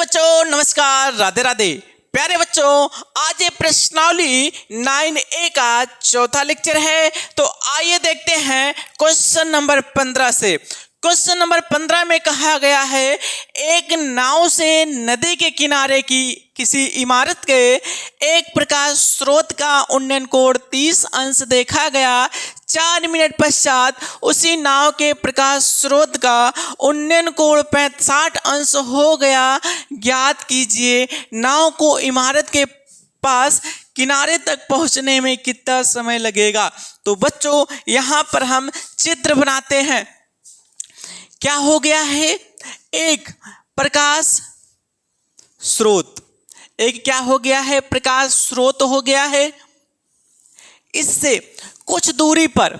बच्चों नमस्कार, राधे राधे। प्यारे बच्चों, आज ये प्रश्नावली 9A का चौथा लेक्चर है। तो आइए देखते हैं क्वेश्चन नंबर 15 से। क्वेश्चन नंबर 15 में कहा गया है, एक नाव से नदी के किनारे की किसी इमारत के एक प्रकाश स्रोत का उन्नयन कोण 30 अंश देखा गया। 4 मिनट पश्चात उसी नाव के प्रकाश स्रोत का उन्नयन कोण 60 अंश हो गया। ज्ञात कीजिए नाव को इमारत के पास किनारे तक पहुंचने में कितना समय लगेगा। तो बच्चों यहाँ पर हम चित्र बनाते हैं। क्या हो गया है, एक प्रकाश स्रोत, एक क्या हो गया है, प्रकाश स्रोत हो गया है। इससे कुछ दूरी पर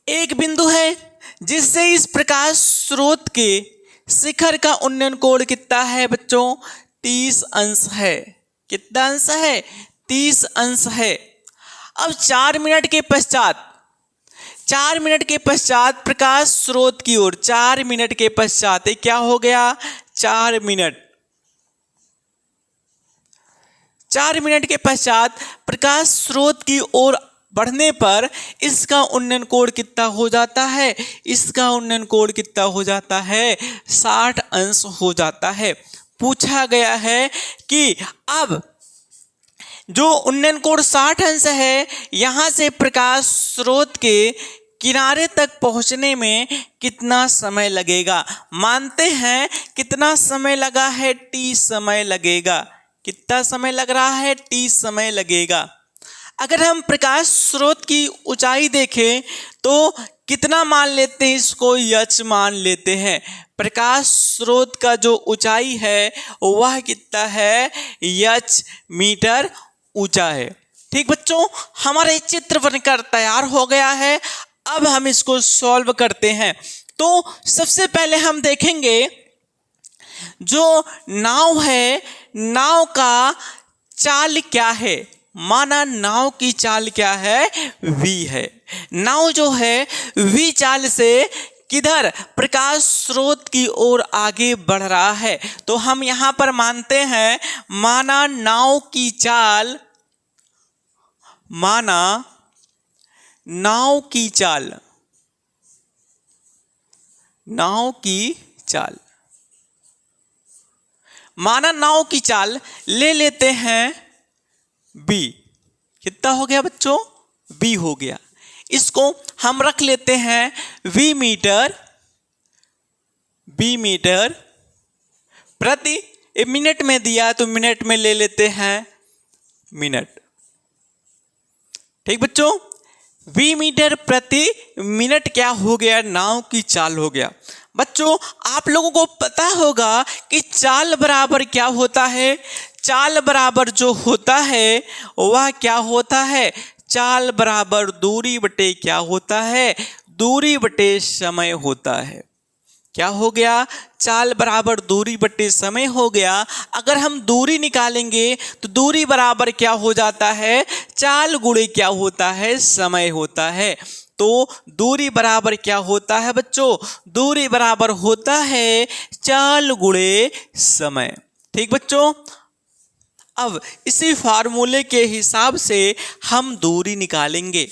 एक बिंदु है जिससे इस प्रकाश स्रोत के शिखर का उन्नयन कोण कितना है बच्चों, 30 अंश है। कितना अंश है, 30 अंश है। अब 4 मिनट के पश्चात प्रकाश स्रोत की ओर, 4 मिनट के पश्चात क्या हो गया, 4 मिनट के पश्चात प्रकाश स्रोत की ओर बढ़ने पर इसका उन्नयन कोण कितना हो जाता है, इसका उन्नयन कोण कितना हो जाता है, 60 अंश हो जाता है। पूछा गया है कि अब जो उन्नयन कोण 60 अंश है, यहां से प्रकाश स्रोत के किनारे तक पहुंचने में कितना समय लगेगा। मानते हैं कितना समय लगा है, 30 समय लगेगा। कितना समय लग रहा है, 30 समय लगेगा। अगर हम प्रकाश स्रोत की ऊंचाई देखें तो कितना मान लेते हैं, इसको यच मान लेते हैं। प्रकाश स्रोत का जो ऊंचाई है वह कितना है, यच मीटर ऊंचा है। ठीक बच्चों, हमारा चित्र बनकर तैयार हो गया है। अब हम इसको सॉल्व करते हैं। तो सबसे पहले हम देखेंगे जो नाव है, नाव का चाल क्या है। माना नाव की चाल क्या है, v है। नाव जो है v चाल से किधर, प्रकाश स्रोत की ओर आगे बढ़ रहा है। तो हम यहां पर मानते हैं, माना नाव की चाल माना नाव की चाल ले लेते हैं b। कितना हो गया बच्चों, b हो गया। इसको हम रख लेते हैं b मीटर प्रति मिनट में दिया तो मिनट में ले लेते हैं मिनट। ठीक बच्चों, v मीटर प्रति मिनट क्या हो गया, नाव की चाल हो गया। बच्चों आप लोगों को पता होगा कि चाल बराबर क्या होता है। चाल बराबर जो होता है वह क्या होता है, चाल बराबर दूरी बटे क्या होता है, दूरी बटे समय होता है। क्या हो गया, चाल बराबर दूरी बटे समय हो गया। अगर हम दूरी निकालेंगे तो दूरी बराबर क्या हो जाता है, चाल गुणे क्या होता है, समय होता है। तो दूरी बराबर क्या होता है बच्चों, दूरी बराबर होता है चाल गुणे समय। ठीक बच्चों, अब इसी फार्मूले के हिसाब से हम दूरी निकालेंगे।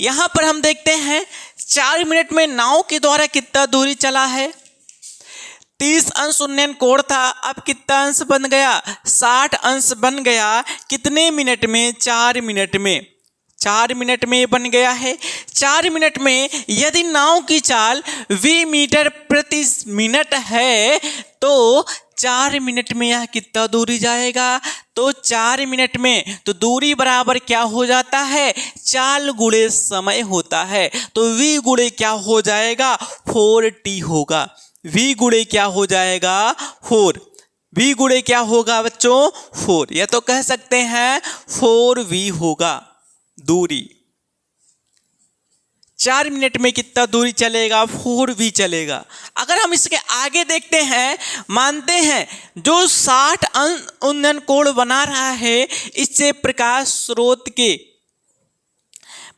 यहां पर हम देखते हैं 4 मिनट में नाव के द्वारा कितना दूरी चला है, 30 अंश उन्नयन कोण था। अब कितना अंश बन गया, 60 अंश बन गया। कितने मिनट में, 4 मिनट में। 4 मिनट में बन गया है। 4 मिनट में यदि नाव की चाल v मीटर प्रति मिनट है तो 4 मिनट में यह कितना दूरी जाएगा, तो 4 मिनट में तो दूरी बराबर क्या हो जाता है, चाल गुणे समय होता है। तो v गुणे क्या हो जाएगा, 4t होगा। v गुणे क्या हो जाएगा, 4। v गुणे क्या होगा बच्चों, 4। या तो कह सकते हैं 4v होगा दूरी। 4 मिनट में कितना दूरी चलेगा, 4v चलेगा। अगर हम इसके आगे देखते हैं, मानते हैं जो 60 उन्नयन कोण बना रहा है, इससे प्रकाश स्रोत के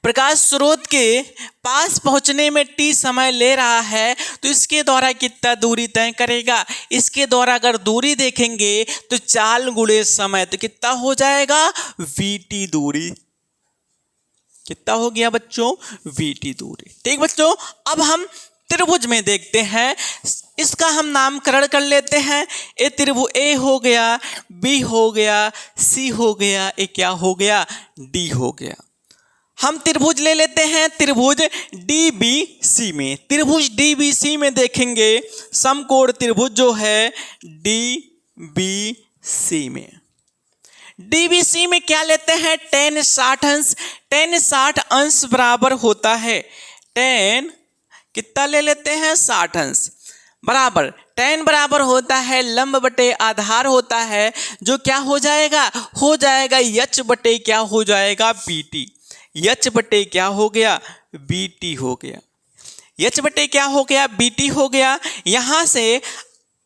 प्रकाश स्रोत के पास पहुंचने में t समय ले रहा है तो इसके द्वारा कितना दूरी तय करेगा। इसके द्वारा अगर दूरी देखेंगे तो चाल गुणे समय, तो कितना हो जाएगा vt दूरी। कितना हो गया बच्चों vt दूरी। ठीक बच्चों, अब हम त्रिभुज में देखते हैं, इसका हम नामकरण कर लेते हैं। ए त्रिभुज ए हो गया, बी हो गया, सी हो गया, ए क्या हो गया डी हो गया। हम त्रिभुज ले लेते हैं त्रिभुज DBC में। त्रिभुज DBC में देखेंगे समकोण त्रिभुज जो है DBC में। DBC में क्या लेते हैं tan 60 अंश। tan 60 अंश बराबर होता है tan कितना ले लेते हैं 60 अंश बराबर tan बराबर होता है लंब बटे आधार होता है, जो क्या हो जाएगा h बटे क्या हो जाएगा BT। h बटे क्या हो गया BT हो गया। h बटे क्या हो गया BT हो गया। यहाँ से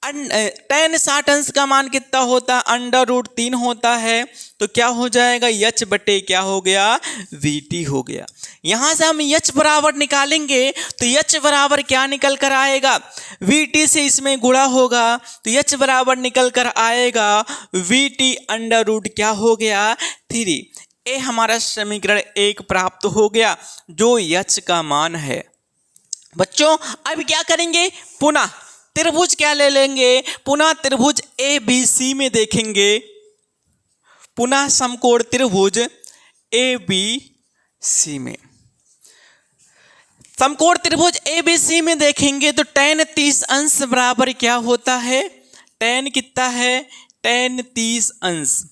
tan 60 अंश का मान कितना होता √3 होता है, तो क्या हो जाएगा h बटे क्या हो गया VT हो गया। यहाँ से हम h बराबर निकालेंगे तो h बराबर क्या निकल कर आएगा VT से इसमें गुणा होगा तो h बराबर निकल कर आएगा VT √ क्या हो गया 3। ये हमारा समीकरण 1 प्राप्त हो गया जो h का मान है। बच्चों अब क्या करेंगे, पुनः त्रिभुज क्या ले लेंगे, पुनः त्रिभुज ABC में देखेंगे। पुनः समकोण त्रिभुज ABC में, समकोण त्रिभुज ABC में देखेंगे तो tan 30 अंश बराबर क्या होता है, tan कितना है tan 30 अंश।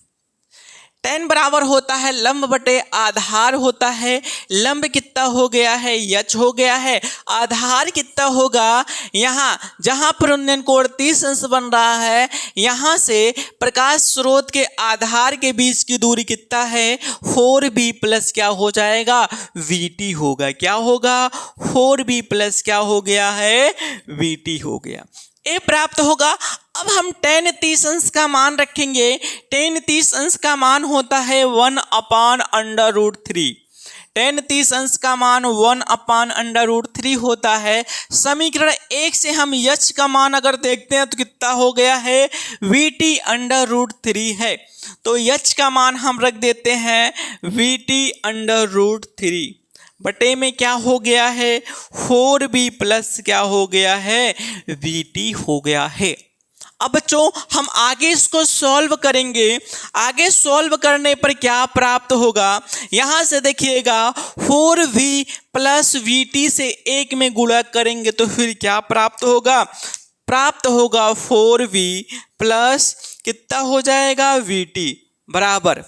tan बराबर होता है लंब बटे आधार होता है, लंब कितना हो गया है h हो गया है, आधार कितना होगा, यहाँ जहाँ पर उन्नयन कोण 30 अंश बन रहा है यहाँ से प्रकाश स्रोत के आधार के बीच की दूरी कितना है 4b प्लस क्या हो जाएगा VT होगा। क्या होगा 4b प्लस क्या हो गया है VT हो गया। ए प्राप्त होगा। अब हम tan 30 अंश का मान रखेंगे। tan 30 अंश का मान होता है 1/√3। tan 30 अंश का मान 1/√3 होता है। समीकरण 1 से हम h का मान अगर देखते हैं तो कितना हो गया है VT √3 है, तो h का मान हम रख देते हैं VT √3 बटे में क्या हो गया है 4b प्लस क्या हो गया है VT हो गया है। अब बच्चों हम आगे इसको सॉल्व करेंगे। आगे सॉल्व करने पर क्या प्राप्त होगा, यहाँ से देखिएगा 4v प्लस VT से 1 में गुणा करेंगे तो फिर क्या प्राप्त होगा, प्राप्त होगा 4v प्लस कितना हो जाएगा VT बराबर,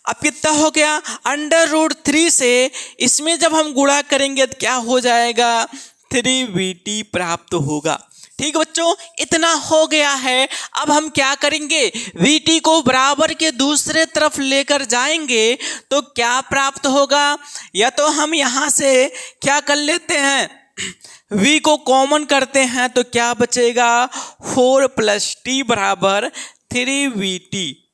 अब कितना हो गया √3 से इसमें जब हम गुणा करेंगे तो क्या हो जाएगा 3VT प्राप्त होगा। ठीक बच्चों, इतना हो गया है। अब हम क्या करेंगे, VT को बराबर के दूसरे तरफ लेकर जाएंगे तो क्या प्राप्त होगा, या तो हम यहाँ से क्या कर लेते हैं V को कॉमन करते हैं तो क्या बचेगा 4 + T बराबर 3VT।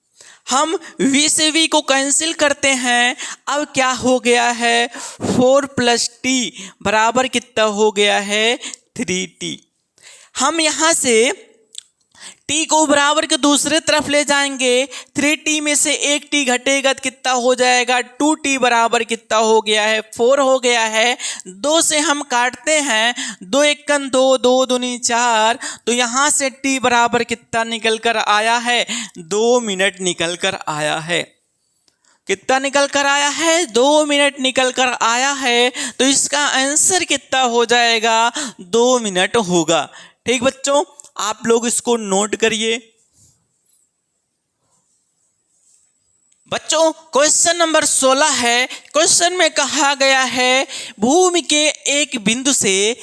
हम V से V को कैंसिल करते हैं, अब क्या हो गया है 4 + T बराबर कितना हो गया है 3T। हम यहाँ से T को बराबर के दूसरे तरफ ले जाएंगे, 3T में से 1T घटेगा तो कितना हो जाएगा 2T बराबर कितना हो गया है 4 हो गया है। 2 से हम काटते हैं, 2 × 1 = 2, 2 दूनी 4, तो यहाँ से T बराबर कितना निकल कर आया है 2 मिनट निकल कर आया है। कितना निकल कर आया है 2 मिनट निकल कर आया है, तो इसका आंसर कितना हो जाएगा 2 मिनट होगा। ठीक बच्चों, आप लोग इसको नोट करिए। बच्चों क्वेश्चन नंबर 16 है। क्वेश्चन में कहा गया है भूमि के एक बिंदु से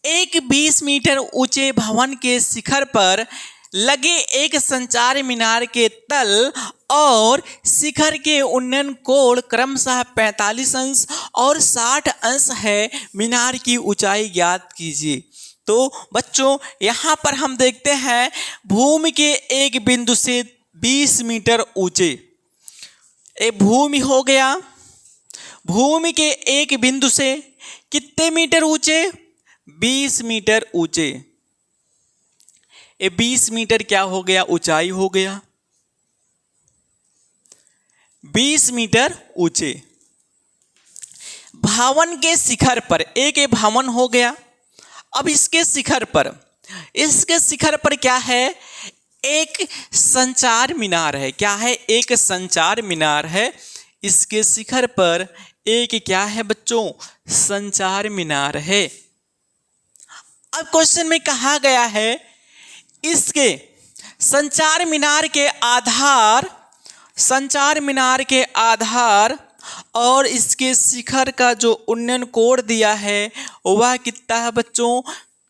एक 20 मीटर ऊंचे भवन के शिखर पर लगे एक संचार मीनार के तल और शिखर के उन्नयन कोण क्रमशः 45 अंश और 60 अंश है, मीनार की ऊंचाई ज्ञात कीजिए। तो बच्चों यहाँ पर हम देखते हैं भूमि के एक बिंदु से 20 मीटर ऊंचे, ये भूमि हो गया, भूमि के एक बिंदु से कितने मीटर ऊंचे? 20 मीटर ऊंचे। ये 20 मीटर क्या हो गया? ऊंचाई हो गया। 20 मीटर ऊंचे। भवन के शिखर पर, एक भवन हो गया। अब इसके शिखर पर क्या है? एक संचार मीनार है। क्या है? एक संचार मीनार है। इसके शिखर पर एक क्या है बच्चों? संचार मीनार है। अब क्वेश्चन में कहा गया है इसके संचार मीनार के आधार और इसके शिखर का जो उन्नयन कोण दिया है वह कितना है बच्चों?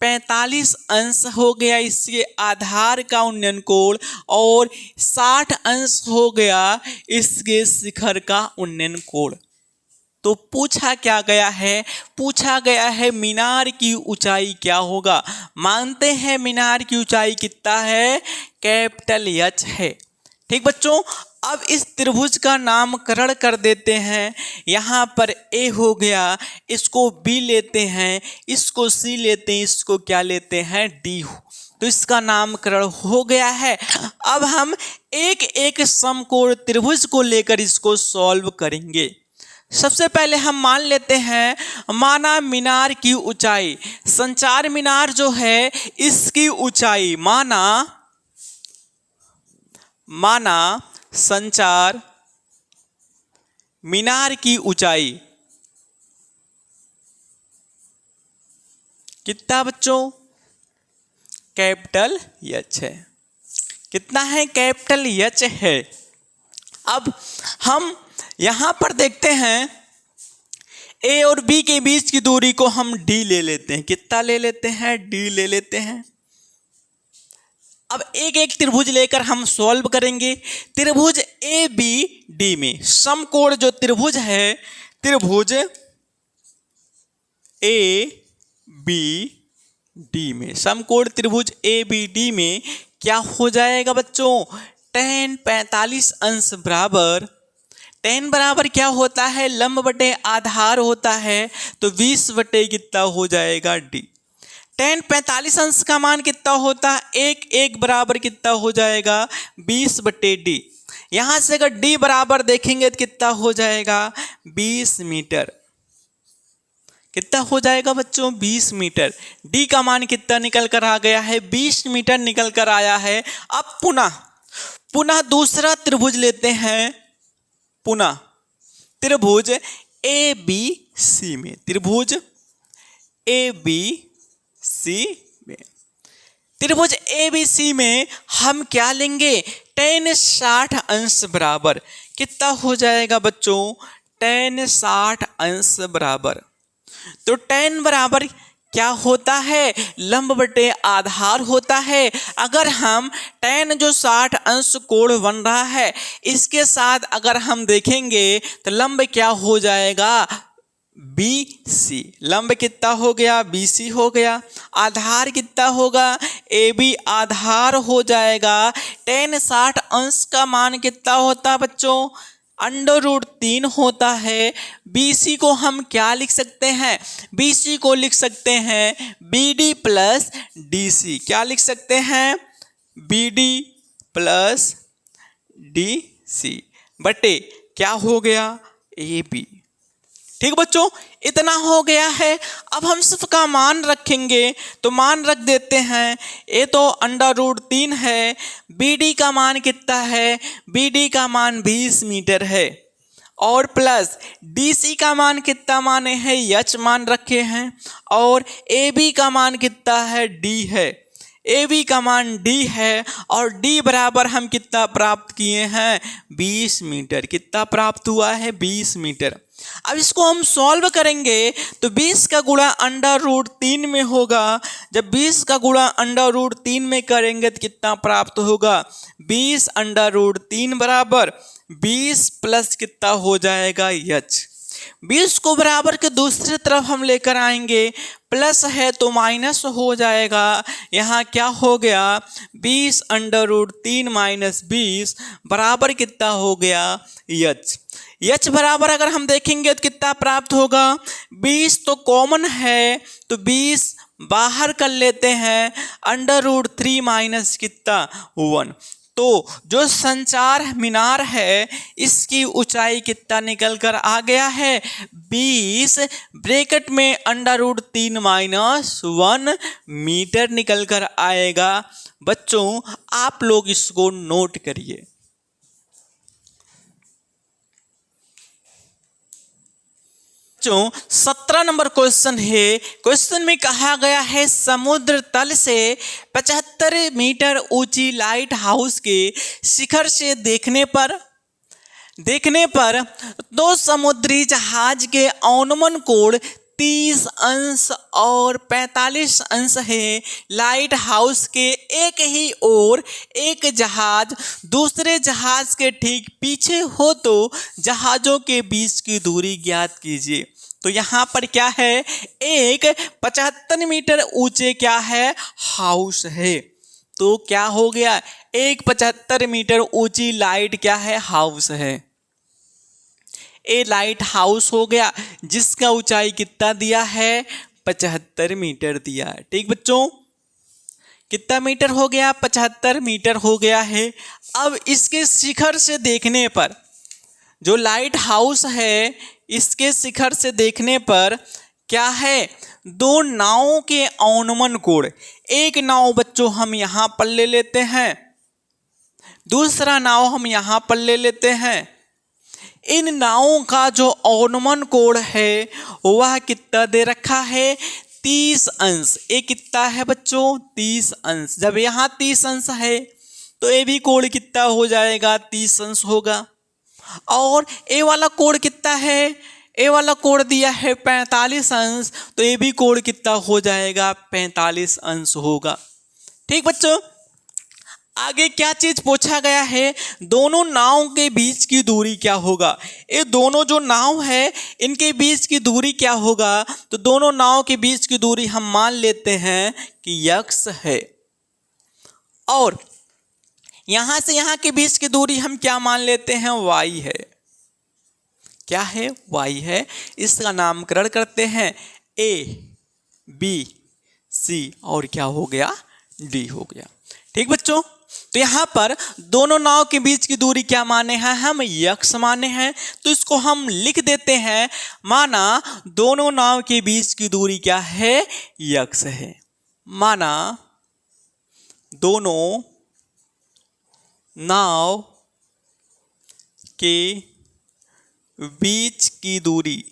45 अंश हो गया इसके आधार का उन्नयन कोण और 60 अंश हो गया इसके शिखर का उन्नयन कोण। तो पूछा क्या गया है? पूछा गया है मीनार की ऊंचाई क्या होगा। मानते हैं मीनार की ऊंचाई कितना है? कैपिटल एच है। ठीक बच्चों, अब इस त्रिभुज का नामकरण कर देते हैं। यहाँ पर ए हो गया, इसको बी लेते हैं, इसको सी लेते हैं, इसको क्या लेते हैं? डी। तो इसका नामकरण हो गया है। अब हम एक एक समकोण त्रिभुज को लेकर इसको सॉल्व करेंगे। सबसे पहले हम मान लेते हैं, माना मीनार की ऊंचाई, संचार मीनार जो है इसकी ऊंचाई, माना संचार मीनार की ऊंचाई कितना बच्चों? कैपिटल एच है। कितना है? कैपिटल एच है। अब हम यहां पर देखते हैं ए और बी के बीच की दूरी को हम डी ले लेते हैं। कितना ले लेते हैं? डी ले लेते हैं। अब एक एक त्रिभुज लेकर हम सॉल्व करेंगे। त्रिभुज ए बी डी में समकोण जो त्रिभुज है, त्रिभुज ए बी डी में, समकोण त्रिभुज ए बी डी में क्या हो जाएगा बच्चों? tan 45 अंश बराबर, tan बराबर क्या होता है? लंब बटे आधार होता है, तो 20 बटे कितना हो जाएगा? डी। tan 45 अंश का मान कितना होता है? एक बराबर कितना हो जाएगा? 20 बटे डी। यहां से अगर डी बराबर देखेंगे तो कितना हो जाएगा? 20 मीटर। कितना हो जाएगा बच्चों? 20 मीटर। डी का मान कितना निकल कर आ गया है? 20 मीटर निकल कर आया है। अब पुनः दूसरा त्रिभुज लेते हैं। पुनः त्रिभुज ए बी सी में, त्रिभुज ए बी सी में, त्रिभुज ए बी सी में हम क्या लेंगे? tan 60 अंश बराबर कितना हो जाएगा बच्चों? tan 60 अंश बराबर, तो tan बराबर क्या होता है? लंब बटे आधार होता है। अगर हम tan जो 60 अंश कोण बन रहा है इसके साथ अगर हम देखेंगे तो लंब क्या हो जाएगा? BC। लंब कितना हो गया? BC हो गया। आधार कितना होगा? AB आधार हो जाएगा। tan 60 अंश का मान कितना होता है बच्चों? √3 होता है। BC को हम क्या लिख सकते हैं? BC को लिख सकते हैं BD प्लस DC। क्या लिख सकते हैं? BD प्लस DC बटे क्या हो गया? AB। ठीक बच्चों, इतना हो गया है। अब हम सिर्फ का मान रखेंगे, तो मान रख देते हैं। ये तो √3 है। BD का मान कितना है? BD का मान 20 मीटर है और प्लस DC का मान कितना माने हैं? H मान रखे हैं और AB का मान कितना है? D है। AB का मान D है और D बराबर हम कितना प्राप्त किए हैं? 20 मीटर। कितना प्राप्त हुआ है? 20 मीटर। अब इसको हम सॉल्व करेंगे तो 20 का गुणा √3 में होगा। जब 20 का गुणा √3 में करेंगे तो कितना प्राप्त होगा? 20 √3 बराबर 20 प्लस कितना हो जाएगा? H। 20 को बराबर के दूसरी तरफ हम लेकर आएंगे, प्लस है तो माइनस हो जाएगा। यहाँ क्या हो गया, 20 अंडर रूट 3 माइनस 20 बराबर कितना हो गया, एच। एच बराबर अगर हम देखेंगे तो कितना प्राप्त होगा, 20 तो कॉमन है तो 20 बाहर कर लेते हैं, अंडर रूट 3 माइनस कितना 1। तो जो संचार मीनार है इसकी ऊंचाई कितना निकल कर आ गया है, 20 ब्रैकेट में अंडर रूट 3 माइनस 1 मीटर निकल कर आएगा। बच्चों आप लोग इसको नोट करिए। बच्चों 17 नंबर क्वेश्चन है। क्वेश्चन में कहा गया है समुद्र तल से 75 मीटर ऊंची लाइट हाउस के शिखर से देखने पर दो समुद्री जहाज के अनुमान कोण 30 अंश और 45 अंश है। लाइट हाउस के एक ही ओर एक जहाज दूसरे जहाज के ठीक पीछे हो तो जहाज़ों के बीच की दूरी ज्ञात कीजिए। तो यहाँ पर क्या है, एक 75 मीटर ऊंचे क्या है, हाउस है। तो क्या हो गया, एक 75 मीटर ऊंची लाइट क्या है, हाउस है। ए लाइट हाउस हो गया जिसका ऊंचाई कितना दिया है, 75 मीटर दिया है। ठीक बच्चों, कितना मीटर हो गया, 75 मीटर हो गया है। अब इसके शिखर से देखने पर, जो लाइट हाउस है इसके शिखर से देखने पर क्या है, दो नावों के अनुमान कोण, एक नाव बच्चों हम यहाँ पर ले लेते हैं, दूसरा नाव हम यहाँ पर ले लेते हैं। इन नावों का जो अनुमान कोण है वह कितना दे रखा है, 30 अंश। ये कितना है बच्चों, 30 अंश। जब यहाँ 30 अंश है तो ये भी कोण कितना हो जाएगा, 30 अंश होगा। और ए वाला कोण कितना है, ए वाला कोण दिया है 45 अंश, तो ये भी कोण कितना हो जाएगा, 45 अंश होगा। ठीक बच्चों, आगे क्या चीज पूछा गया है, दोनों नाव के बीच की दूरी क्या होगा। ये दोनों जो नाव है इनके बीच की दूरी क्या होगा, तो दोनों नाव के बीच की दूरी हम मान लेते हैं कि x है, और यहां से यहां के बीच की दूरी हम क्या मान लेते हैं, y है। क्या है, y है। इसका नामकरण करते हैं A B C और क्या हो गया, D हो गया। ठीक बच्चों, तो यहाँ पर दोनों नाव के बीच की दूरी क्या माने हैं, हम x माने हैं, तो इसको हम लिख देते हैं, माना दोनों नाव के बीच की दूरी क्या है, x है। माना दोनों नाव के बीच की दूरी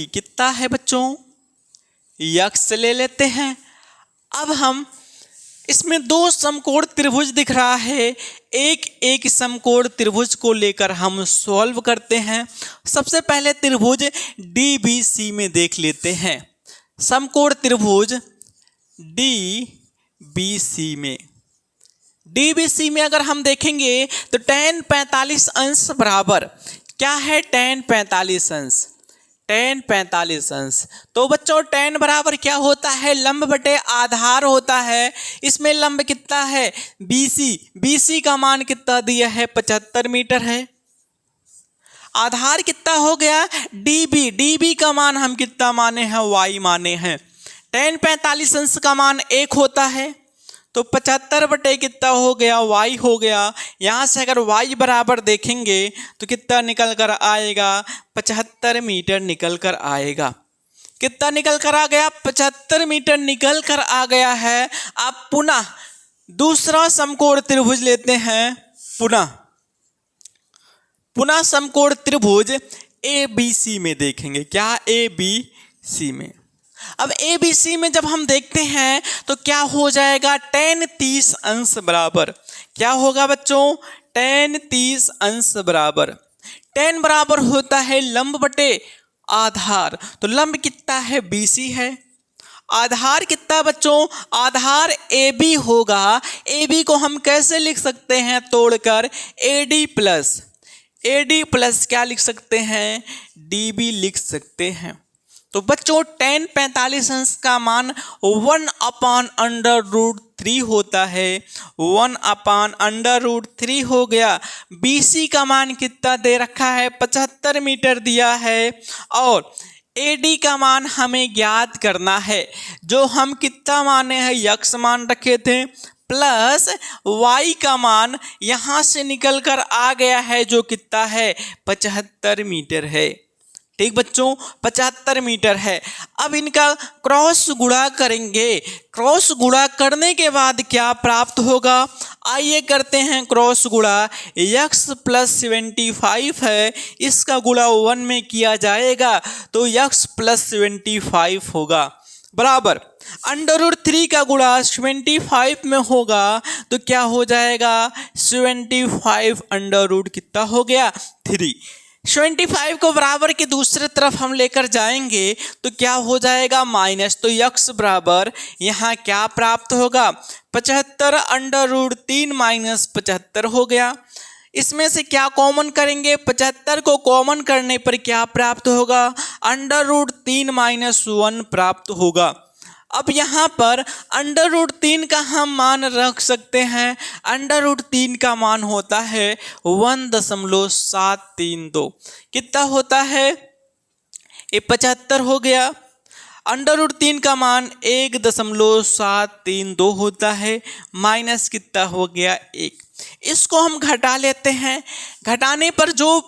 कितना है बच्चों, x ले लेते हैं। अब हम इसमें दो समकोण त्रिभुज दिख रहा है, एक समकोण त्रिभुज को लेकर हम सॉल्व करते हैं। सबसे पहले त्रिभुज DBC में देख लेते हैं। समकोण त्रिभुज DBC में अगर हम देखेंगे तो tan 45 अंश बराबर क्या है, tan 45 अंश, tan 45 अंश। तो बच्चों tan बराबर क्या होता है, लंब बटे आधार होता है। इसमें लंब कितना है, BC का मान कितना दिया है, 75 मीटर है। आधार कितना हो गया, DB का मान हम कितना माने हैं, y माने हैं। tan 45 अंश का मान 1 होता है, तो 75 बटे कितना हो गया, y हो गया। यहाँ से अगर y बराबर देखेंगे तो कितना निकल कर आएगा, 75 मीटर निकल कर आएगा। कितना निकल कर आ गया, 75 मीटर निकल कर आ गया है। आप पुनः दूसरा समकोण त्रिभुज लेते हैं, पुनः समकोण त्रिभुज ABC में देखेंगे। क्या, ABC में। अब ABC में जब हम देखते हैं तो क्या हो जाएगा, tan 30 अंश बराबर क्या होगा बच्चों, tan 30 अंश बराबर, tan बराबर होता है लंब बटे आधार। तो लंब कितना है, BC है। आधार कितना बच्चों, आधार AB होगा। AB को हम कैसे लिख सकते हैं, तोड़कर AD प्लस AD प्लस क्या लिख सकते हैं, DB लिख सकते हैं। तो बच्चों tan 45 अंश का मान 1/√3 होता है, 1/√3 हो गया। BC का मान कितना दे रखा है, 75 मीटर दिया है, और AD का मान हमें ज्ञात करना है, जो हम कितना माने हैं, x मान रखे थे, प्लस y का मान यहाँ से निकल कर आ गया है, जो कितना है, 75 मीटर है। ठीक बच्चों, 75 मीटर है। अब इनका क्रॉस गुणा करेंगे, क्रॉस गुणा करने के बाद क्या प्राप्त होगा, आइए करते हैं क्रॉस गुणा। x प्लस 75 है, इसका गुणा 1 में किया जाएगा तो x प्लस 75 होगा, बराबर √3 का गुणा 75 में होगा तो क्या हो जाएगा, 75 अंडर कितना हो गया, 3। 75 को बराबर के दूसरे तरफ हम लेकर जाएंगे तो क्या हो जाएगा, माइनस, तो x बराबर यहाँ क्या प्राप्त होगा, 75 √3 माइनस 75 हो गया। इसमें से क्या कॉमन करेंगे, 75 को कॉमन करने पर क्या प्राप्त होगा, √3 माइनस 1 प्राप्त होगा। अब यहाँ पर √3 का हम मान रख सकते हैं, √3 का मान होता है 1.732, कितना होता है, ये 75 हो गया। √3 का मान 1.732 होता है, माइनस कितना हो गया, 1। इसको हम घटा लेते हैं, घटाने पर जो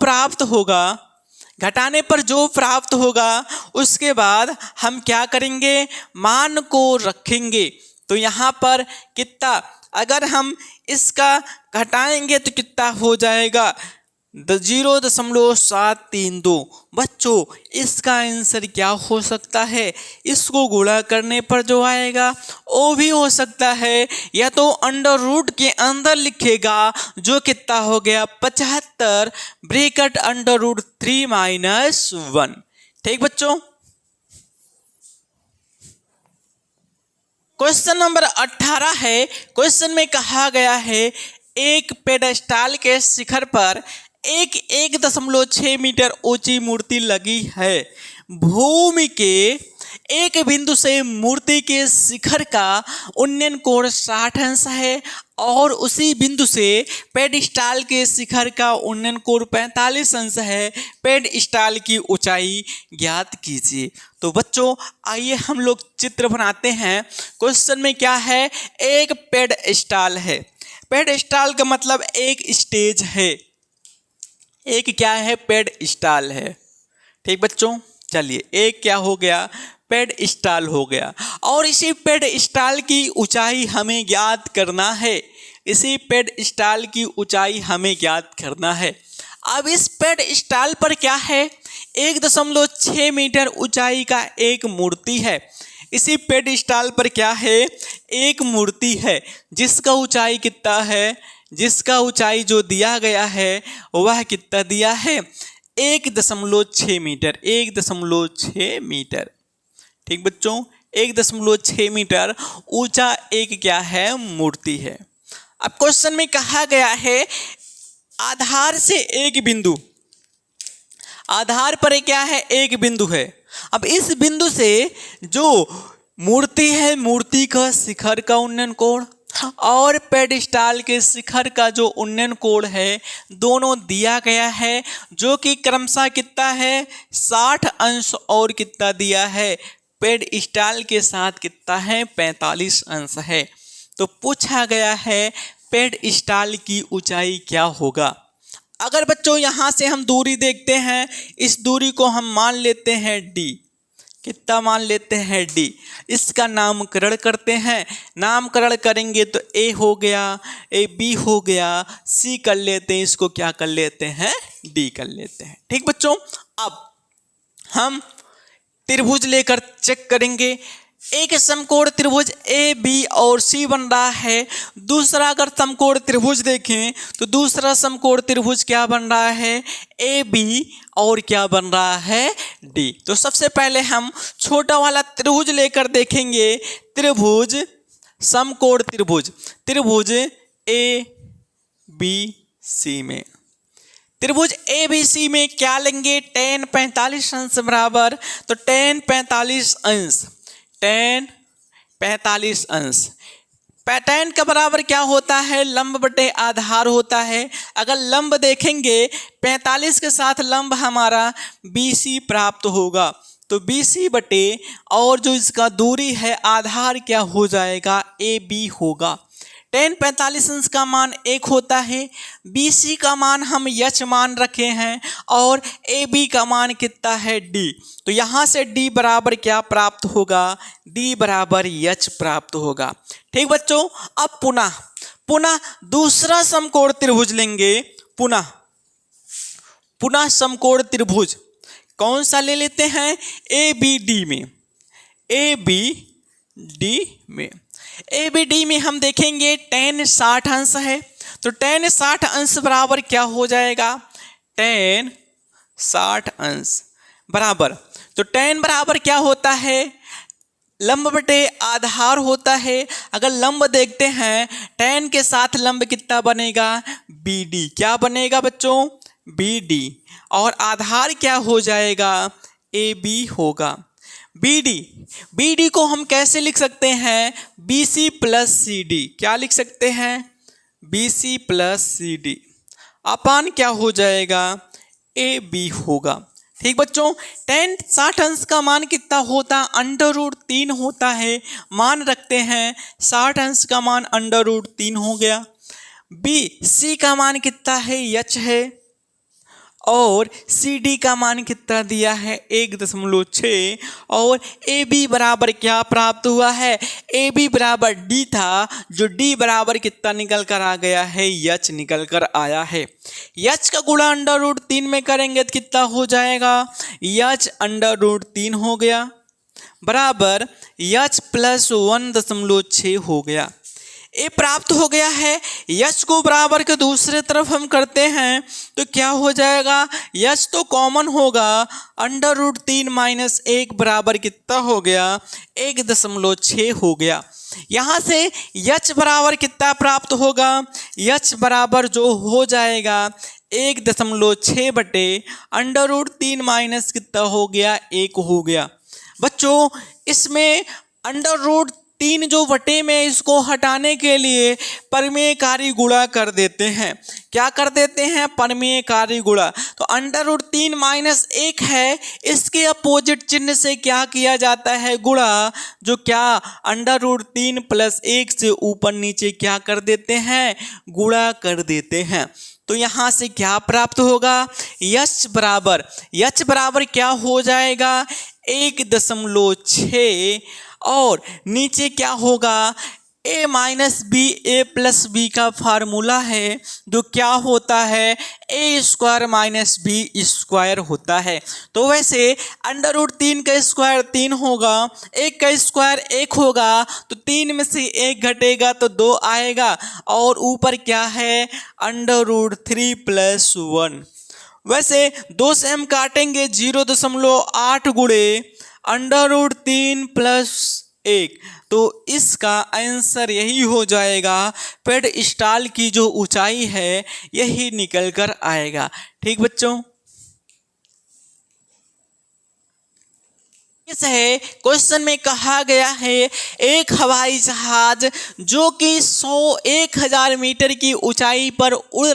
प्राप्त होगा उसके बाद हम क्या करेंगे, मान को रखेंगे। तो यहाँ पर कितना, अगर हम इसका घटाएंगे तो कितना हो जाएगा, 0.732। बच्चों इसका आंसर क्या हो सकता है, इसको गुणा करने पर जो आएगा वो भी हो सकता है, या तो अंडर के अंदर लिखेगा, जो कितना हो गया, 75 ब्रैकेट √3 माइनस 1। ठीक बच्चों, क्वेश्चन नंबर 18 है। क्वेश्चन में कहा गया है, एक पेडेस्टाल के शिखर पर 1.6 मीटर ऊंची मूर्ति लगी है। भूमि के एक बिंदु से मूर्ति के शिखर का उन्नयन कोण 60 अंश है, और उसी बिंदु से पेडिस्टाल के शिखर का उन्नयन कोण 45 अंश है। पेडिस्टाल की ऊंचाई ज्ञात कीजिए। तो बच्चों आइए हम लोग चित्र बनाते हैं। क्वेश्चन में क्या है, एक पेडिस्टाल है। पेडिस्टाल का मतलब एक स्टेज है, एक क्या है, पेडिस्टाल है। ठीक बच्चों, चलिए एक क्या हो गया, पेडिस्टाल हो गया, और इसी पेडिस्टाल की ऊंचाई हमें ज्ञात करना है। इसी पेडिस्टाल की ऊंचाई हमें ज्ञात करना है। अब इस पेडिस्टाल पर क्या है, 1.6 मीटर ऊंचाई का एक मूर्ति है। इसी पेडिस्टाल पर क्या है, एक मूर्ति है जिसका ऊंचाई कितना है, जिसका ऊंचाई जो दिया गया है वह कितना दिया है, 1.6 मीटर, 1.6 मीटर। ठीक बच्चों, 1.6 मीटर ऊंचा एक क्या है, मूर्ति है। अब क्वेश्चन में कहा गया है, आधार से एक बिंदु, आधार पर क्या है, एक बिंदु है। अब इस बिंदु से जो मूर्ति है, मूर्ति का शिखर का उन्नयन कोण और पेडिस्टाल के शिखर का जो उन्नयन कोण है, दोनों दिया गया है, जो कि क्रमशः कितना है, 60 अंश, और कितना दिया है, पेडिस्टाल के साथ कितना है, 45 अंश है। तो पूछा गया है पेडिस्टाल की ऊंचाई क्या होगा। अगर बच्चों यहाँ से हम दूरी देखते हैं, इस दूरी को हम मान लेते हैं d, कितना मान लेते हैं, d। इसका नामकरण करते हैं, नामकरण करेंगे तो a हो गया, a b हो गया, c कर लेते हैं, इसको क्या कर लेते हैं, d कर लेते हैं। ठीक बच्चों, अब हम त्रिभुज लेकर चेक करेंगे। एक समकोण त्रिभुज ए बी और सी बन रहा है। दूसरा अगर समकोण त्रिभुज देखें तो दूसरा समकोण त्रिभुज क्या बन रहा है, ए बी, और क्या बन रहा है, डी। तो सबसे पहले हम छोटा वाला त्रिभुज लेकर देखेंगे। त्रिभुज, समकोण त्रिभुज, त्रिभुज ए बी सी में त्रिभुज ABC में क्या लेंगे, tan 45 अंश बराबर, तो tan 45 अंश, tan 45 अंश, tan का बराबर क्या होता है, लंब बटे आधार होता है। अगर लंब देखेंगे 45 के साथ लंब हमारा BC प्राप्त होगा, तो BC बटे और जो इसका दूरी है आधार क्या हो जाएगा, AB होगा। tan 45 अंश का मान 1 होता है, BC का मान हम h मान रखे हैं और AB का मान कितना है, D। तो यहाँ से D बराबर क्या प्राप्त होगा, D बराबर h प्राप्त होगा। ठीक बच्चों, अब पुनः दूसरा समकोण त्रिभुज लेंगे। पुनः समकोण त्रिभुज कौन सा ले लेते हैं, ABD में हम देखेंगे tan 60 अंश है, तो tan 60 अंश बराबर क्या हो जाएगा, tan 60 अंश बराबर, तो tan बराबर क्या होता है, लंब बटे आधार होता है। अगर लंब देखते हैं tan के साथ लंब कितना बनेगा, BD, क्या बनेगा बच्चों, BD, और आधार क्या हो जाएगा, AB होगा। BD को हम कैसे लिख सकते हैं, BC प्लस CD, क्या लिख सकते हैं, BC प्लस CD अपान क्या हो जाएगा, AB होगा। ठीक बच्चों, tan 60 अंश का मान कितना होता, √3 होता है, मान रखते हैं 60 अंश का मान √3 हो गया। BC का मान कितना है, h है, और CD का मान कितना दिया है, 1.6, और AB बराबर क्या प्राप्त हुआ है, AB बराबर D था, जो D बराबर कितना निकल कर आ गया है, h निकल कर आया है। h का गुणा √3 में करेंगे तो कितना हो जाएगा, h √3 हो गया, बराबर h प्लस 1.6 हो गया। ये प्राप्त हो गया है। यश को बराबर के दूसरे तरफ हम करते हैं तो क्या हो जाएगा, यश तो कॉमन होगा, √3 माइनस 1 बराबर कितना हो गया, 1.6 हो गया। यहाँ से यच बराबर कितना प्राप्त होगा, यच बराबर जो हो जाएगा 1.6 बटे √3 माइनस कितना हो गया, 1 हो गया। बच्चों इसमें √3 जो बटे में, इसको हटाने के लिए परमेयकारी गुणा कर देते हैं। क्या कर देते हैं, परमेयकारी गुणा। तो √3 माइनस 1 है, इसके अपोजिट चिन्ह से क्या किया जाता है, गुणा, जो क्या √3 प्लस 1 से ऊपर नीचे क्या कर देते हैं, गुणा कर देते हैं। तो यहाँ से क्या प्राप्त होगा, यच बराबर क्या हो जाएगा, 1.6, और नीचे क्या होगा, a minus B, a plus B का फार्मूला है, जो क्या होता है, a² माइनस बी स्क्वायर होता है। तो वैसे √3 का स्क्वायर 3 होगा, 1 का स्क्वायर 1 होगा, तो 3 में से 1 घटेगा तो 2 आएगा, और ऊपर क्या है, √3 प्लस 1। वैसे 2 से हम काटेंगे 0.8 गुणे √3 प्लस 1, तो इसका आंसर यही हो जाएगा, पेडस्टॉल की जो ऊंचाई है यही निकल कर आएगा। ठीक बच्चों, इस है क्वेश्चन में कहा गया है, एक हवाई जहाज जो कि 1000 मीटर की ऊंचाई पर उड़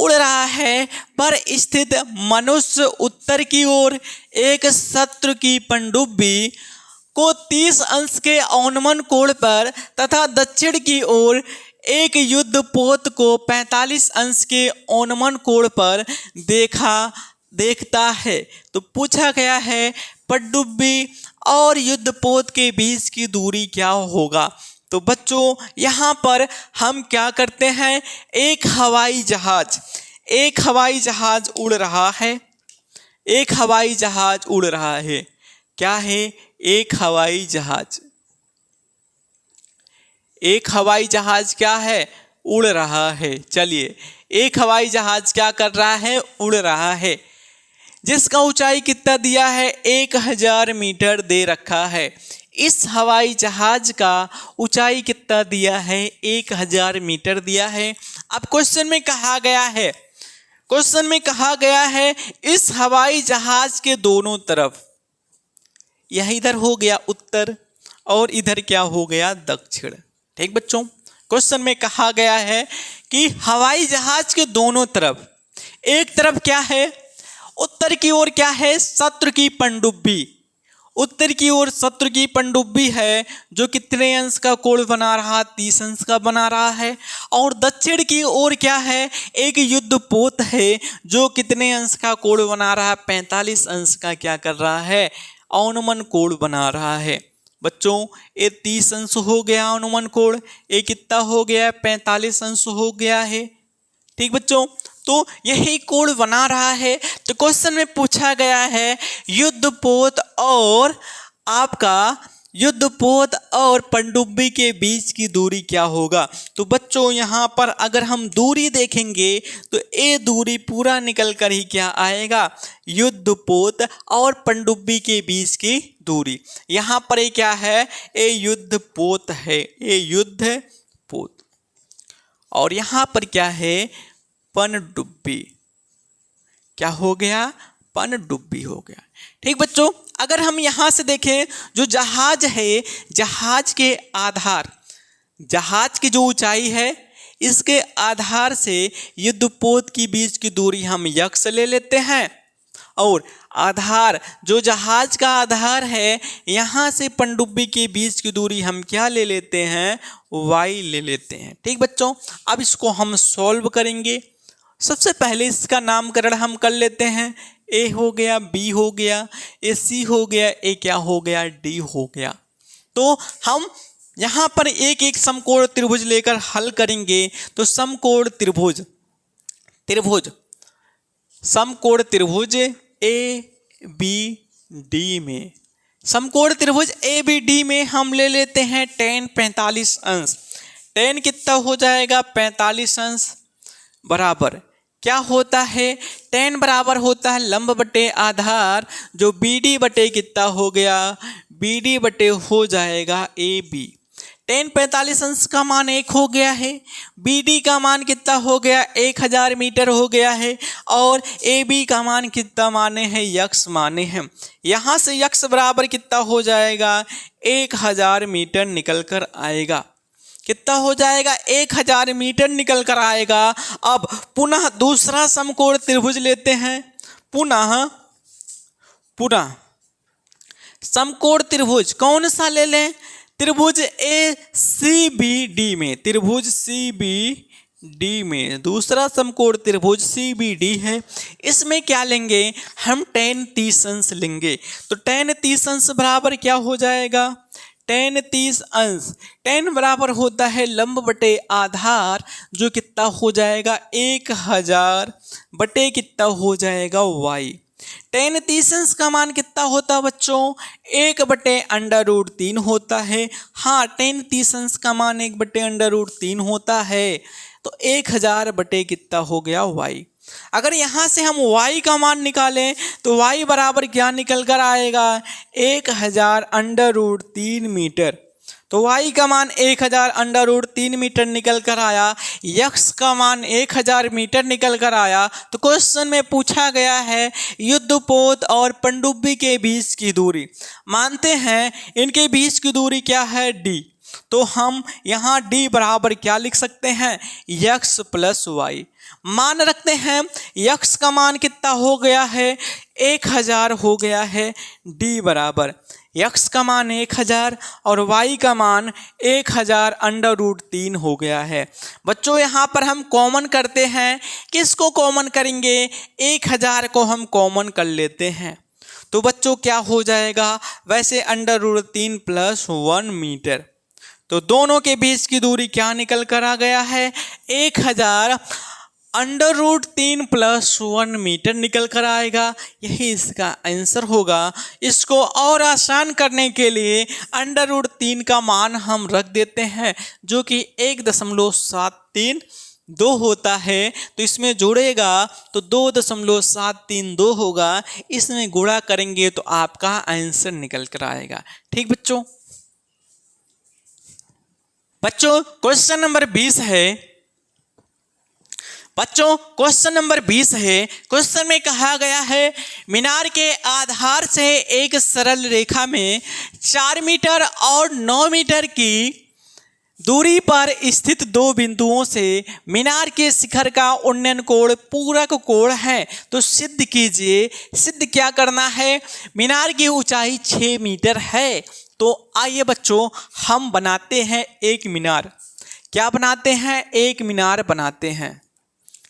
रहा है पर स्थित मनुष्य उत्तर की ओर एक शत्रु की पनडुब्बी को 30 अंश के औन्मन कोण पर तथा दक्षिण की ओर एक युद्धपोत को 45 अंश के औन्मन कोण पर देखता है। तो पूछा गया है पनडुब्बी और युद्धपोत के बीच की दूरी क्या होगा। तो बच्चों यहाँ पर हम क्या करते हैं, एक हवाई जहाज उड़ रहा है, क्या है, एक हवाई जहाज क्या है, उड़ रहा है। चलिए, एक हवाई जहाज क्या कर रहा है, उड़ रहा है, जिसका ऊंचाई कितना दिया है, 1000 मीटर दे रखा है। इस हवाई जहाज का ऊंचाई कितना दिया है, 1000 मीटर दिया है। अब क्वेश्चन में कहा गया है क्वेश्चन में कहा गया है इस हवाई जहाज के दोनों तरफ, यह इधर हो गया उत्तर और इधर क्या हो गया दक्षिण। ठीक बच्चों, क्वेश्चन में कहा गया है कि हवाई जहाज के दोनों तरफ, एक तरफ क्या है उत्तर की ओर क्या है शत्रु की पनडुब्बी, उत्तर की ओर शत्रु की पनडुब्बी है जो कितने अंश का कोण बना रहा, 30 अंश का बना रहा है। और दक्षिण की ओर क्या है एक युद्धपोत है जो कितने अंश का कोण बना रहा है, 45 अंश का क्या कर रहा है अनुमान कोण बना रहा है। बच्चों ये 30 अंश हो गया अनुमान कोण, ये कितना हो गया 45 अंश हो गया है। ठीक बच्चों, तो यही कोण बना रहा है। तो क्वेश्चन में पूछा गया है युद्धपोत और आपका युद्धपोत और पनडुब्बी के बीच की दूरी क्या होगा। तो बच्चों यहाँ पर अगर हम दूरी देखेंगे तो ये दूरी पूरा निकल कर ही क्या आएगा युद्धपोत और पनडुब्बी के बीच की दूरी। यहाँ पर ये क्या है ये युद्धपोत है, ये युद्धपोत, और यहाँ पर क्या है पनडुब्बी, क्या हो गया पनडुब्बी हो गया। ठीक बच्चों, अगर हम यहाँ से देखें जो जहाज है, जहाज के आधार, जहाज की जो ऊंचाई है इसके आधार से युद्धपोत की बीच की दूरी हम यक्स ले लेते हैं, और आधार जो जहाज का आधार है यहाँ से पनडुब्बी के बीच की दूरी हम क्या ले लेते हैं वाई ले लेते हैं। ठीक बच्चों, अब इसको हम सॉल्व करेंगे। सबसे पहले इसका नामकरण हम कर लेते हैं, ए हो गया, बी हो गया, ए सी हो गया, ए क्या हो गया डी हो गया। तो हम यहाँ पर एक एक समकोण त्रिभुज लेकर हल करेंगे। तो समकोण त्रिभुज, त्रिभुज समकोण त्रिभुज ए बी डी में, समकोण त्रिभुज ए बी डी में हम ले लेते हैं tan 45 अंश। tan कितना हो जाएगा 45 अंश बराबर क्या होता है tan बराबर होता है लंब बटे आधार जो बी डी बटे कितना हो गया बी डी बटे हो जाएगा ए बी। tan 45 अंश का मान 1 हो गया है, बी डी का मान कितना हो गया 1000 मीटर हो गया है, और ए बी का मान कितना माने हैं यक्स माने हैं। यहाँ से यक्स बराबर कितना हो जाएगा 1000 मीटर निकल कर आएगा, कितना हो जाएगा 1000 मीटर निकल कर आएगा। अब पुनः दूसरा समकोण त्रिभुज लेते हैं, पुनः समकोण त्रिभुज कौन सा ले लें त्रिभुज ए सी बी डी में, त्रिभुज सी बी डी में दूसरा समकोण त्रिभुज सी बी डी है। इसमें क्या लेंगे हम tan 30 अंश लेंगे। तो tan 30 अंश बराबर क्या हो जाएगा tan 30 अंश, tan बराबर होता है लंब बटे आधार जो कितना हो जाएगा 1000 बटे कितना हो जाएगा y। tan 30 अंश का मान कितना होता है बच्चों 1/√3 होता है। हाँ tan 30 अंश का मान 1/√3 होता है। तो 1000 बटे कितना हो गया y। अगर यहाँ से हम y का मान निकालें तो y बराबर क्या निकल कर आएगा 1000√3 मीटर। तो y का मान 1000√3 मीटर निकल कर आया, x का मान 1000 मीटर निकल कर आया। तो क्वेश्चन में पूछा गया है युद्धपोत और पनडुब्बी के बीच की दूरी, मानते हैं इनके बीच की दूरी क्या है d। तो हम यहाँ d बराबर क्या लिख सकते हैं x प्लस y। मान रखते हैं x का मान कितना हो गया है 1000 हो गया है, d बराबर x का मान 1000 और y का मान 1000√3 हो गया है। बच्चों यहाँ पर हम कॉमन करते हैं, किसको कॉमन करेंगे 1000 को हम कॉमन कर लेते हैं। तो बच्चों क्या हो जाएगा वैसे √3 + 1 मीटर। तो दोनों के बीच की दूरी क्या निकल कर आ गया है 1000 √3 + 1 मीटर निकल कर आएगा। यही इसका आंसर होगा। इसको और आसान करने के लिए √3 का मान हम रख देते हैं जो कि 1.732 होता है। तो इसमें जोड़ेगा तो 2.732 होगा, इसमें गुणा करेंगे तो आपका आंसर निकल कर आएगा। ठीक बच्चों, क्वेश्चन नंबर 20 है बच्चों क्वेश्चन नंबर 20 है। क्वेश्चन में कहा गया है मीनार के आधार से एक सरल रेखा में 4 मीटर और 9 मीटर की दूरी पर स्थित दो बिंदुओं से मीनार के शिखर का उन्नयन कोण पूरक कोण है। तो सिद्ध कीजिए। सिद्ध क्या करना है? मीनार की ऊंचाई 6 मीटर है। तो आइए बच्चों हम बनाते हैं एक मीनार। क्या बनाते हैं? एक मीनार बनाते हैं।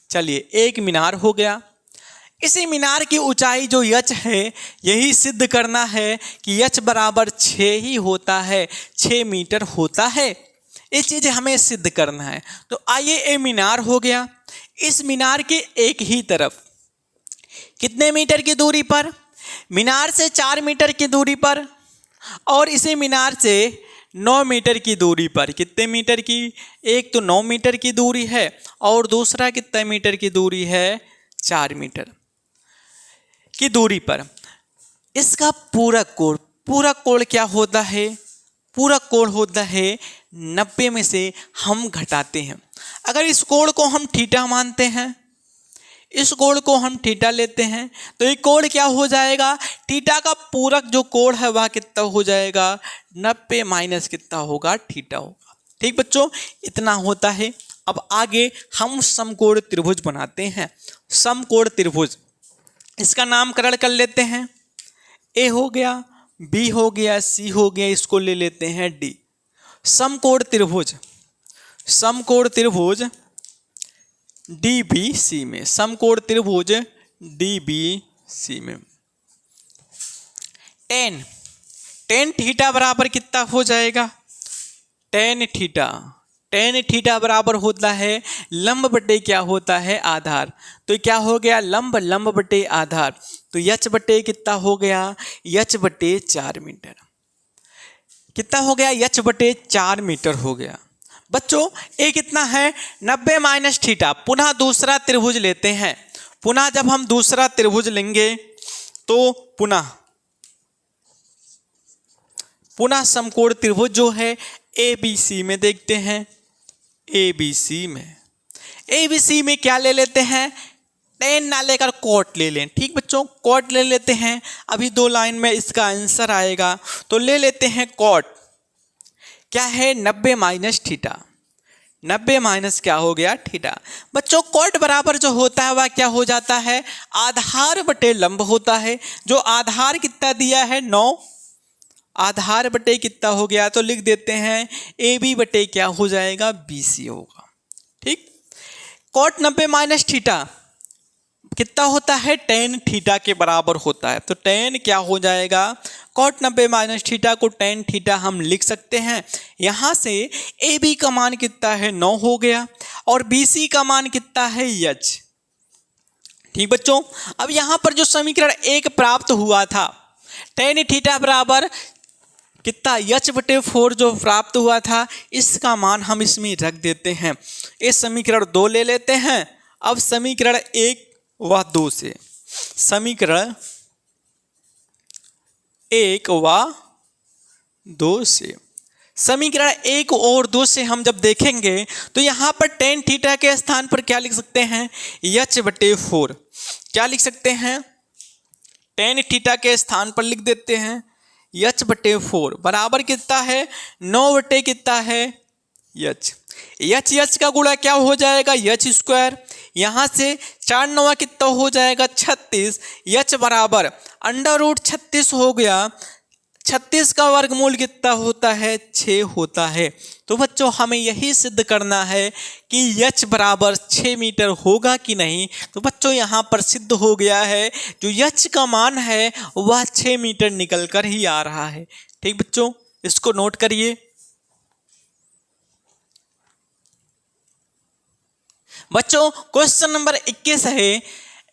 चलिए एक मीनार हो गया। इसी मीनार की ऊंचाई जो यच है यही सिद्ध करना है कि यच बराबर 6 ही होता है, 6 मीटर होता है। ये चीज़ हमें सिद्ध करना है। तो आइए ये मीनार हो गया। इस मीनार के एक ही तरफ कितने मीटर की दूरी पर? मीनार से 4 मीटर की दूरी पर और इसी मीनार से 9 मीटर की दूरी पर। कितने मीटर की? एक तो 9 मीटर की दूरी है और दूसरा कितने मीटर की दूरी है? 4 मीटर की दूरी पर। इसका पूरक कोण, पूरक कोण क्या होता है? पूरक कोण होता है 90 में से हम घटाते हैं। अगर इस कोण को हम थीटा मानते हैं, इस कोण को हम थीटा लेते हैं, तो ये कोण क्या हो जाएगा? थीटा का पूरक जो कोण है वह कितना हो जाएगा? 90 माइनस कितना होगा? थीटा होगा। ठीक बच्चों, इतना होता है। अब आगे हम समकोण त्रिभुज बनाते हैं। समकोण त्रिभुज, इसका नामकरण कर लेते हैं। ए हो गया, बी हो गया, सी हो गया, इसको ले लेते हैं डी। समकोण त्रिभुज, समकोण त्रिभुज DBC में, समकोण त्रिभुज DBC में टेन थीटा बराबर कितना हो जाएगा? टेन थीटा बराबर होता है लंब बटे क्या होता है? आधार। तो क्या हो गया? लंब बटे आधार। तो यच बटे कितना हो गया? यच बटे 4 मीटर। कितना हो गया? यच बटे 4 मीटर हो गया। बच्चों ये कितना है? 90 माइनस थीटा। पुनः दूसरा त्रिभुज लेते हैं। पुनः जब हम दूसरा त्रिभुज लेंगे तो पुनः समकोण त्रिभुज जो है ABC में देखते हैं। ABC में क्या ले लेते हैं? टेन ना लेकर कॉट ले लें। ठीक बच्चों, कॉट ले लेते हैं। अभी 2 लाइन में इसका आंसर आएगा। तो ले लेते हैं कॉट। क्या है? 90 माइनस थीटा। 90 माइनस क्या हो गया? थीटा। बच्चों कॉट बराबर जो होता है वह क्या हो जाता है? आधार बटे लंब होता है। जो आधार कितना दिया है? 9। आधार बटे कितना हो गया? तो लिख देते हैं AB बटे क्या हो जाएगा? BC होगा। ठीक। कॉट 90 माइनस थीटा कितना होता है? टेन थीटा के बराबर होता है। तो टेन क्या हो जाएगा? कॉट 90 माइनस थीटा को टेन थीटा हम लिख सकते हैं। यहाँ से AB का मान कितना है? 9 हो गया और BC का मान कितना है? यच। ठीक बच्चों, अब यहाँ पर जो समीकरण 1 प्राप्त हुआ था, टेन थीटा बराबर कितना? यच बटे 4 जो प्राप्त हुआ था, इसका मान हम इसमें रख देते हैं। इस समीकरण 2 ले लेते हैं। अब समीकरण 1 व 2 से, समीकरण 1 व 2 से, समीकरण 1 और 2 से हम जब देखेंगे तो यहाँ पर टेन थीटा के स्थान पर क्या लिख सकते हैं? यच बटे 4। क्या लिख सकते हैं? टेन थीटा के स्थान पर लिख देते हैं यच बटे 4 बराबर कितना है? 9 बटे कितना है? यच। यच का गुणा क्या हो जाएगा? यच स्क्वायर। यहाँ से 4 9 कितना हो जाएगा? 36। यच बराबर √36 हो गया। 36 का वर्गमूल कितना होता है? 6 होता है। तो बच्चों हमें यही सिद्ध करना है कि यच बराबर 6 मीटर होगा कि नहीं। तो बच्चों यहाँ पर सिद्ध हो गया है, जो यच का मान है वह 6 मीटर निकल कर ही आ रहा है। ठीक बच्चों, इसको नोट करिए। बच्चों क्वेश्चन नंबर 21 है,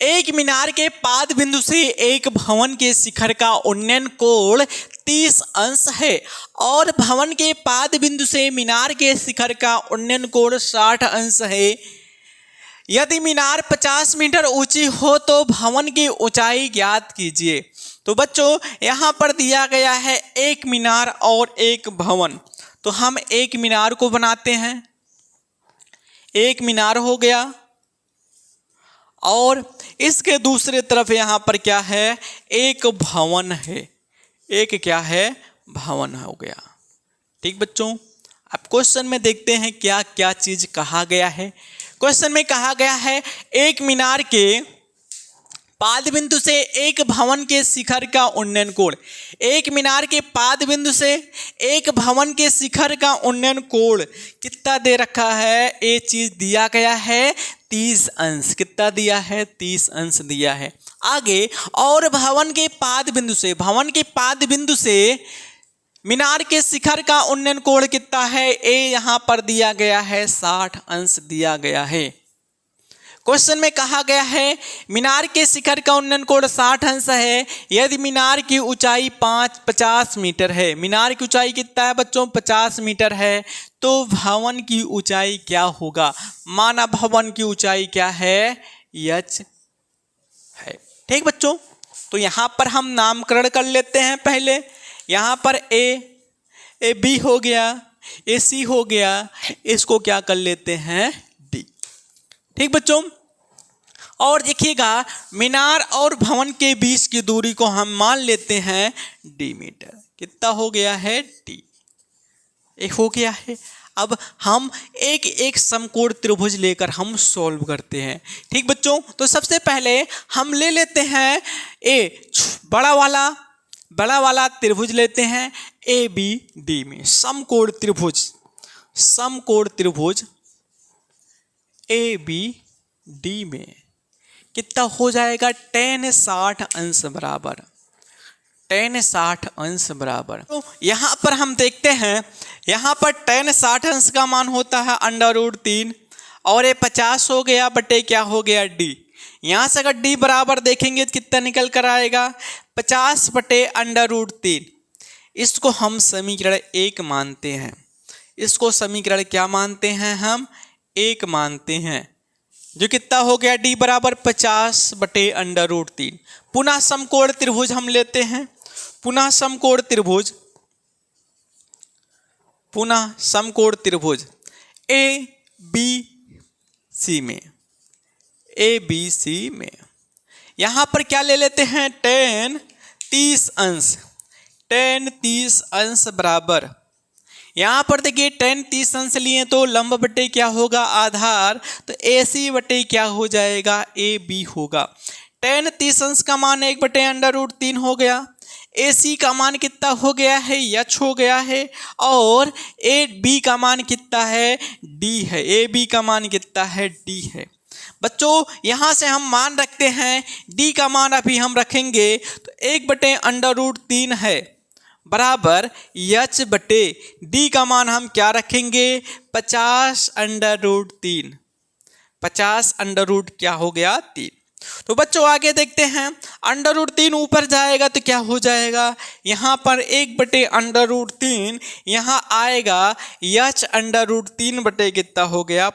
एक मीनार के पाद बिंदु से एक भवन के शिखर का उन्नयन कोण 30 अंश है और भवन के पाद बिंदु से मीनार के शिखर का उन्नयन कोण 60 अंश है। यदि मीनार 50 मीटर ऊंची हो तो भवन की ऊंचाई ज्ञात कीजिए। तो बच्चों यहाँ पर दिया गया है एक मीनार और एक भवन। तो हम एक मीनार को बनाते हैं। एक मीनार हो गया, और इसके दूसरे तरफ यहाँ पर क्या है, एक भवन है, एक क्या है, भवन हो गया। ठीक बच्चों, अब क्वेश्चन में देखते हैं क्या क्या चीज कहा गया है। क्वेश्चन में कहा गया है एक मीनार के पाद बिंदु से एक भवन के शिखर का उन्नयन कोण, एक मीनार के पाद बिंदु से एक भवन के शिखर का उन्नयन कोण कितना दे रखा है, ये चीज दिया गया है 30 अंश। कितना दिया है, 30 अंश दिया है। आगे, और भवन के पाद बिंदु से, भवन के पाद बिंदु से मीनार के शिखर का उन्नयन कोण कितना है, ये यहां पर दिया गया है 60 अंश दिया गया है। क्वेश्चन में कहा गया है मीनार के शिखर का उन्नयन कोण 60 अंश है यदि मीनार की ऊंचाई 50 मीटर है। मीनार की ऊंचाई कितना है बच्चों, 50 मीटर है, तो भवन की ऊंचाई क्या होगा, माना भवन की ऊंचाई क्या है, h है। ठीक बच्चों, तो यहां पर हम नामकरण कर लेते हैं। पहले यहां पर ए बी हो गया, ए सी हो गया, इसको क्या कर लेते हैं, डी। ठीक बच्चों, और देखिएगा मीनार और भवन के बीच की दूरी को हम मान लेते हैं डी मीटर। कितना हो गया है, डी। एक हो गया है। अब हम एक एक समकोण त्रिभुज लेकर हम सॉल्व करते हैं। ठीक बच्चों, तो सबसे पहले हम ले लेते हैं ए बड़ा वाला त्रिभुज लेते हैं ए बी डी में, समकोण त्रिभुज ए बी डी में कितना हो जाएगा, tan 60 अंश बराबर, tan 60 अंश बराबर। तो यहाँ पर हम देखते हैं, यहाँ पर tan 60 अंश का मान होता है √3 और ये 50 हो गया बटे क्या हो गया, d। यहाँ से अगर d बराबर देखेंगे तो कितना निकल कर आएगा, 50 बटे √3। इसको हम समीकरण 1 मानते हैं, इसको समीकरण क्या मानते हैं, हम 1 मानते हैं, जो कितना हो गया, d बराबर 50 बटे √3। पुनः समकोण त्रिभुज हम लेते हैं, पुनः समकोण त्रिभुज ए बी सी में यहाँ पर क्या ले लेते हैं, tan 30 अंश बराबर, यहाँ पर देखिए tan 30 अंश लिए तो लंब बटे क्या होगा, आधार, तो AC बटे क्या हो जाएगा, AB होगा। tan 30 अंश का मान 1 बटे √3 हो गया, AC का मान कितना हो गया है, h हो गया है, और AB का मान कितना है, D है, AB का मान कितना है, D है। बच्चों यहाँ से हम मान रखते हैं, D का मान अभी हम रखेंगे तो 1 बटे √3 है बराबर h बटे d का मान हम क्या रखेंगे, 50 √3, 50 √ क्या हो गया, 3। तो बच्चों आगे देखते हैं, √3 ऊपर जाएगा तो क्या हो जाएगा, यहाँ पर 1 बटे √3 यहाँ आएगा, h √3 बटे कितना हो गया,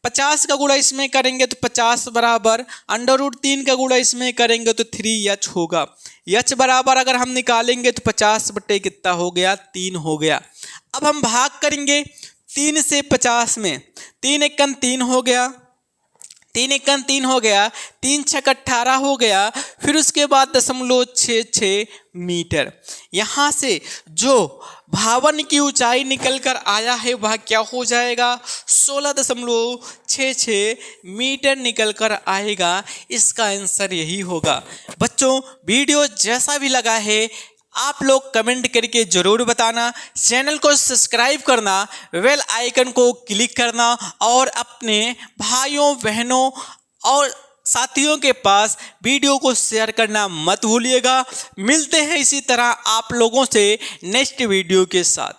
50 का गुणा इसमें करेंगे तो 50 बराबर √3 का गुणा इसमें करेंगे तो 3h होगा। h बराबर अगर हम निकालेंगे तो 50 बटे कितना हो गया, 3 हो गया। अब हम भाग करेंगे 3 से 50 में, 3 एकम 3 हो गया, 3 एकम 3 हो गया, 3 छक 18 हो गया, फिर उसके बाद 0.66 मीटर। यहाँ से जो भवन की ऊंचाई निकल कर आया है वह क्या हो जाएगा, 16.66 मीटर निकल कर आएगा। इसका आंसर यही होगा। बच्चों वीडियो जैसा भी लगा है आप लोग कमेंट करके जरूर बताना, चैनल को सब्सक्राइब करना, बेल आइकन को क्लिक करना और अपने भाइयों बहनों और साथियों के पास वीडियो को शेयर करना मत भूलिएगा। मिलते हैं इसी तरह आप लोगों से नेक्स्ट वीडियो के साथ।